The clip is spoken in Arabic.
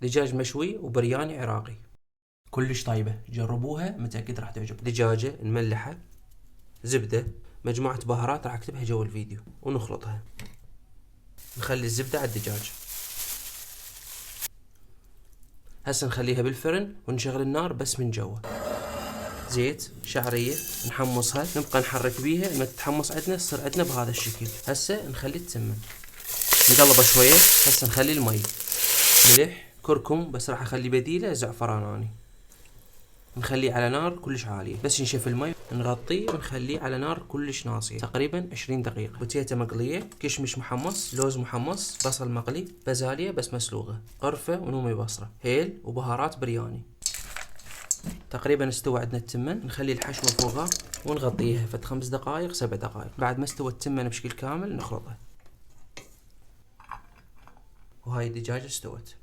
دجاج مشوي وبرياني عراقي. كلش طيبة، جربوها متأكد راح تعجبكم. دجاجة نملحها، زبدة، مجموعة بهارات راح اكتبها جوا الفيديو، ونخلطها. نخلي الزبدة على الدجاج. هسه نخليها بالفرن ونشغل النار بس من جوا. زيت، شعرية، نحمصها، نبقى نحرك بيها لما تتحمص عندنا تصير عندنا بهذا الشكل. هسه نخلي التمن نقلبه شوية. هسه نخلي المي، ملح، كركم، بس راح اخلي بديله زعفراناني. نخليه على نار كلش عالية بس ينشف المي. نغطيه ونخليه على نار كلش ناصية تقريبا 20 دقيقة. بوتيتا مقلية، كشمش محمص، لوز محمص، بصل مقلي، بازاليا بس مسلوقة، قرفة ونومي بصرة، هيل وبهارات برياني. تقريبا استوى عندنا التمن. نخلي الحشوة فوقها ونغطيها فد 5 دقائق 7 دقائق. بعد ما استوى التمن بشكل كامل نخلطها. وهاي الدجاجة استوت.